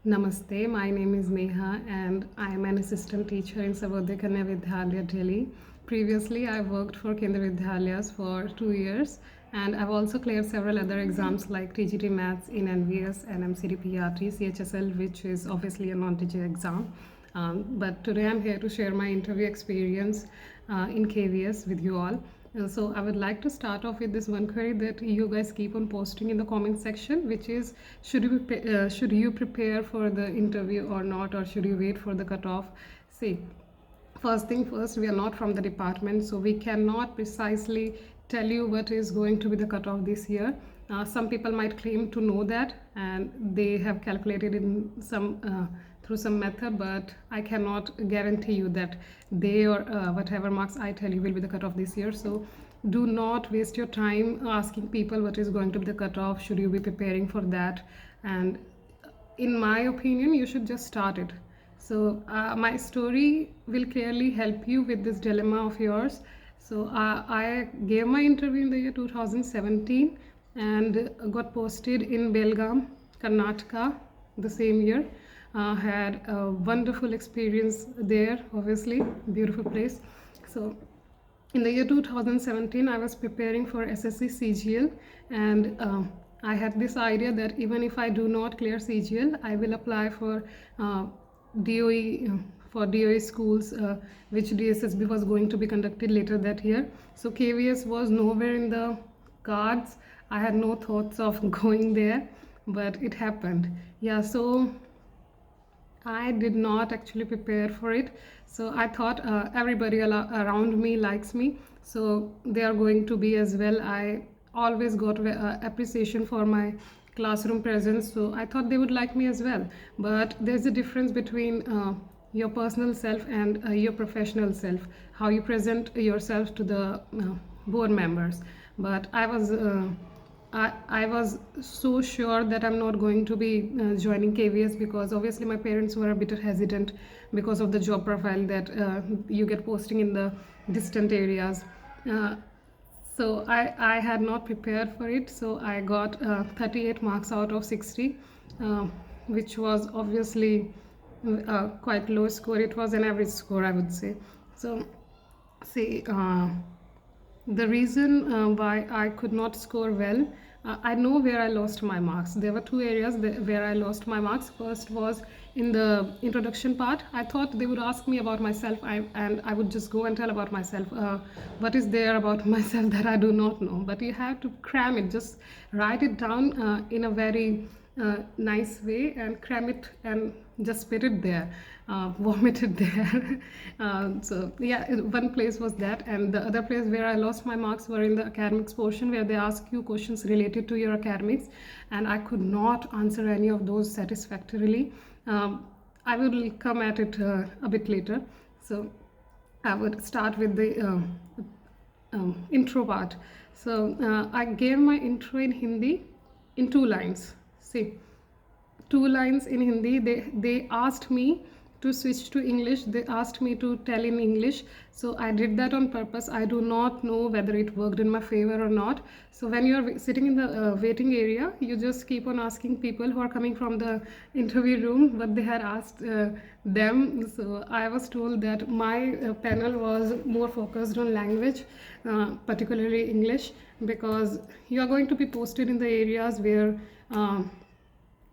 Namaste, my name is Neha and I am an assistant teacher in Savodaya Kanya Vidyalaya, Delhi. Previously, I worked for Kendra Vidyalayas for 2 years and I've also cleared several other exams like TGT Maths in NVS and MCD PRT, CHSL, which is obviously a non-teacher exam. But today I'm here to share my interview experience in KVS with you all. So I would like to start off with this one query that you guys keep on posting in the comment section, which is should you prepare for the interview or not, or should you wait for the cutoff? See, first thing first, we are not from the department, so we cannot precisely tell you what is going to be the cutoff this year. Some people might claim to know that and they have calculated in some through some method, but I cannot guarantee you that they or whatever marks I tell you will be the cutoff this year. So do not waste your time asking people what is going to be the cutoff, should you be preparing for that, and in my opinion you should just start it. So my story will clearly help you with this dilemma of yours. So I gave my interview in the year 2017 and got posted in Belgaum, Karnataka the same year. Had a wonderful experience there, obviously, beautiful place. So in the year 2017, I was preparing for SSC CGL, and I had this idea that even if I do not clear CGL, I will apply for DOE for DOE schools, which DSSB was going to be conducted later that year. So KVS was nowhere in the cards. I had no thoughts of going there, but it happened. Yeah, so I did not actually prepare for it. So I thought everybody around me likes me, so they are going to be as well. I always got appreciation for my classroom presence, so I thought they would like me as well. But there's a difference between your personal self and your professional self, how you present yourself to the board members. But I was so sure that I'm not going to be joining KVS, because obviously my parents were a bit hesitant because of the job profile that you get posting in the distant areas. So I had not prepared for it, so I got 38 marks out of 60, which was obviously quite low score. It was an average score, I would say. So see, the reason why I could not score well, I know where I lost my marks. There were two areas where I lost my marks. First was in the introduction part. I thought they would ask me about myself, and I would just go and tell about myself. What is there about myself that I do not know? But you have to cram it, just write it down in a very nice way and cram it and just spit it there, vomit it there. So yeah, one place was that, and the other place where I lost my marks were in the academics portion, where they ask you questions related to your academics, and I could not answer any of those satisfactorily. I will come at it a bit later. So I would start with the intro part. So I gave my intro in Hindi in 2 lines. See, 2 lines in Hindi. They asked me to switch to English. They asked me to tell in English. So I did that on purpose. I do not know whether it worked in my favor or not. So when you're sitting in the waiting area, you just keep on asking people who are coming from the interview room what they had asked them. So I was told that my panel was more focused on language, particularly English, because you are going to be posted in the areas where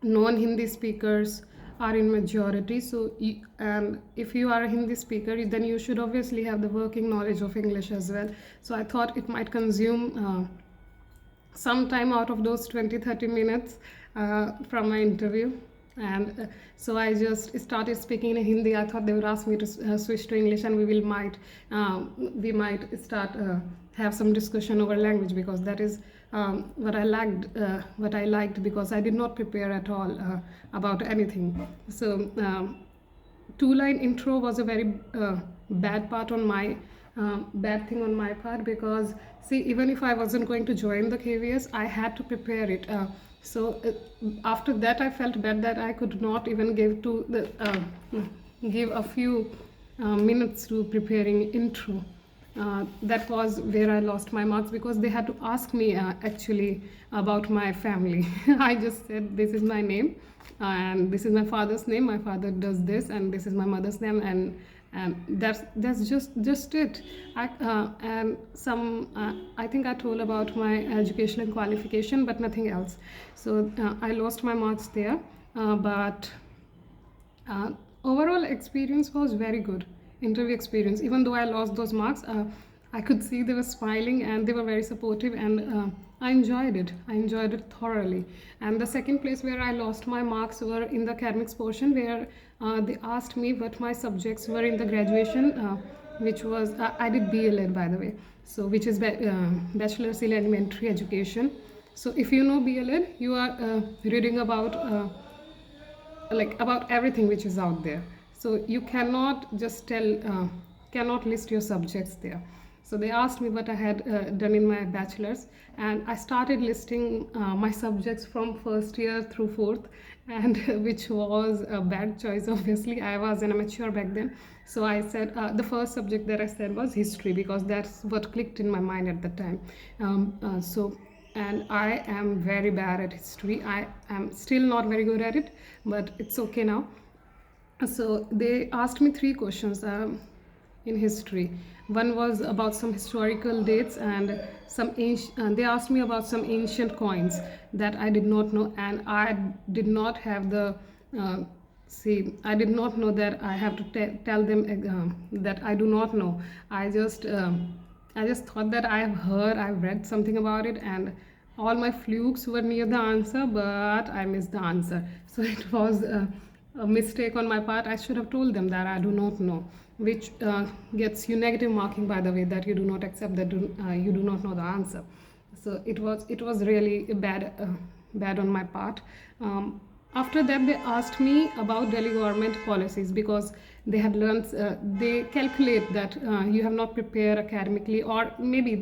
non-Hindi speakers are in majority. So and if you are a Hindi speaker, then you should obviously have the working knowledge of English as well. So I thought it might consume some time out of those 20-30 minutes from my interview. And so I just started speaking in Hindi. I thought they would ask me to switch to English, and we might start have some discussion over language, because that is what I liked, because I did not prepare at all about anything. So 2-line intro was a very bad thing on my part, because see, even if I wasn't going to join the KVS, I had to prepare it. So after that, I felt bad that I could not even give a few minutes to preparing intro. that was where I lost my marks, because they had to ask me actually about my family. I just said, this is my name, and this is my father's name. My father does this, and this is my mother's name, and that's just it. And some I think I told about my educational qualification, but nothing else. So I lost my marks there, but uh, overall experience was very good. Interview experience, even though I lost those marks, I could see they were smiling and they were very supportive, and I enjoyed it. I enjoyed it thoroughly. And the second place where I lost my marks were in the academics portion, where they asked me what my subjects were in the graduation, which was I did BLEd, by the way, so which is Bachelor's in Elementary Education. So if you know BLEd, you are reading about like about everything which is out there. So you cannot just cannot list your subjects there. So they asked me what I had done in my bachelor's, and I started listing my subjects from first year through fourth, and which was a bad choice. Obviously, I was an amateur back then. So I said the first subject that I said was history, because that's what clicked in my mind at the time. And I am very bad at history. I am still not very good at it, but it's okay now. So they asked me three questions in history. One was about some historical dates, and they asked me about some ancient coins that I did not know, and I did not have the I did not know that I have to tell them that I do not know. I just thought that I have heard, I've read something about it, and all my flukes were near the answer, but I missed the answer. So it was a mistake on my part. I should have told them that I do not know, which gets you negative marking, by the way, that you do not accept that you do not know the answer. So it was really bad on my part. After that, they asked me about Delhi government policies, because they had learned, they calculate that you have not prepared academically, or maybe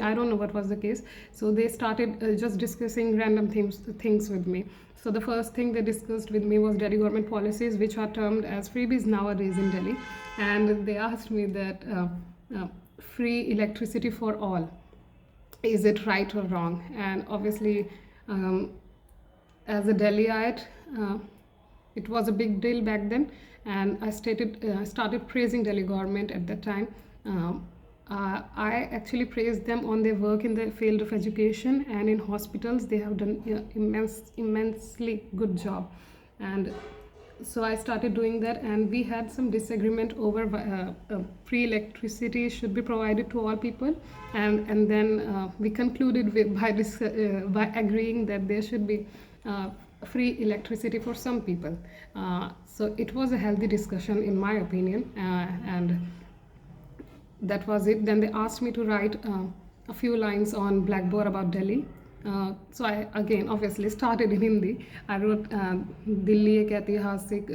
I don't know what was the case. So they started just discussing random things with me. So the first thing they discussed with me was Delhi government policies, which are termed as freebies nowadays in Delhi. And they asked me that free electricity for all, is it right or wrong? And obviously, as a Delhiite, it was a big deal back then, and I started praising Delhi government at that time. I actually praised them on their work in the field of education and in hospitals. They have done immensely good job, and so I started doing that. And we had some disagreement over free electricity should be provided to all people, and then we concluded by agreeing that there should be free electricity for some people. So it was a healthy discussion, in my opinion, and that was it. Then they asked me to write a few lines on blackboard about Delhi. So I again obviously started in Hindi. I wrote Delhi ek ऐतिहासिक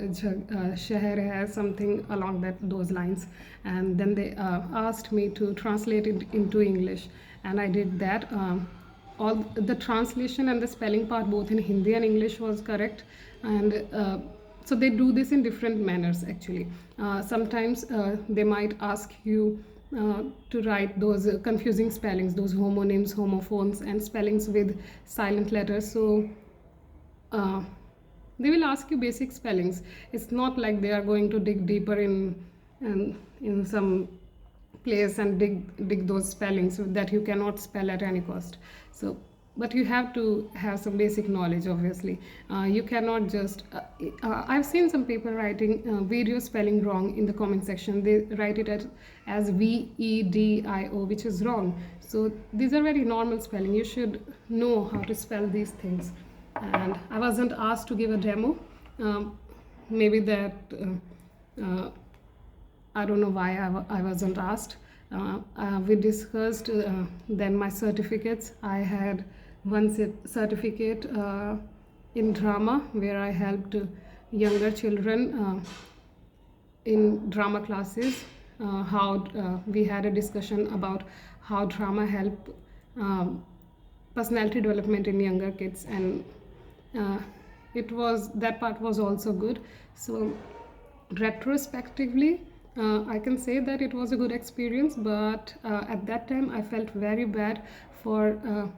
शहर hai, something along those lines, and then they asked me to translate it into English, and I did that. All the translation and the spelling part, both in Hindi and English, was correct, and so they do this in different manners actually. Sometimes they might ask you to write those confusing spellings, those homonyms, homophones, and spellings with silent letters. So they will ask you basic spellings. It's not like they are going to dig deeper in some place and dig those spellings that you cannot spell at any cost. So but you have to have some basic knowledge, obviously. You cannot just I've seen some people writing video spelling wrong in the comment section. They write it as VEDIO, which is wrong. So these are very normal spelling. You should know how to spell these things. And I wasn't asked to give a demo. Maybe that I don't know why I wasn't asked. We discussed then my certificates. I had one certificate in drama, where I helped younger children in drama classes. We had a discussion about how drama help personality development in younger kids, and that part was also good. So retrospectively, I can say that it was a good experience, but at that time I felt very bad for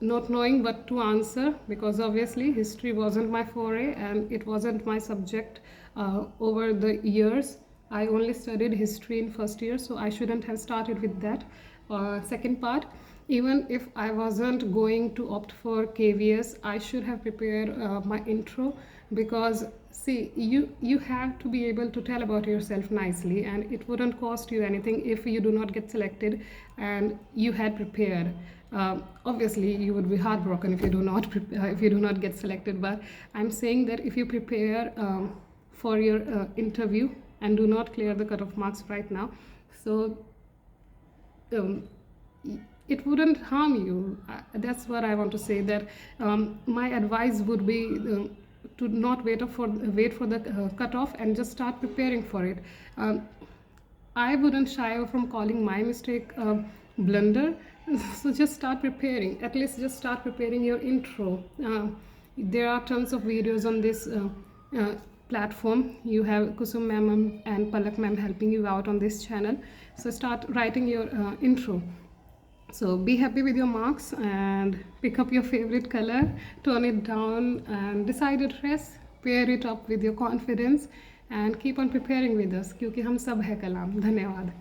not knowing what to answer, because obviously history wasn't my foray and it wasn't my subject over the years. I only studied history in first year, so I shouldn't have started with that. Second part, even if I wasn't going to opt for KVS, I should have prepared my intro, because see, you have to be able to tell about yourself nicely, and it wouldn't cost you anything if you do not get selected and you had prepared. Obviously you would be heartbroken if you do not if you do not get selected, but I'm saying that if you prepare for your interview and do not clear the cutoff marks right now, so um, it wouldn't harm you. That's what I want to say, that my advice would be to not wait for the cutoff and just start preparing for it. I wouldn't shy away from calling my mistake blunder. So just start preparing. At least just start preparing your intro. There are tons of videos on this platform. You have Kusum ma'am and Palak ma'am helping you out on this channel. So start writing your intro. So be happy with your marks and pick up your favorite color, tone it down and decide your dress, pair it up with your confidence and keep on preparing with us, क्योंकि हम सब है कलाम. धन्यवाद.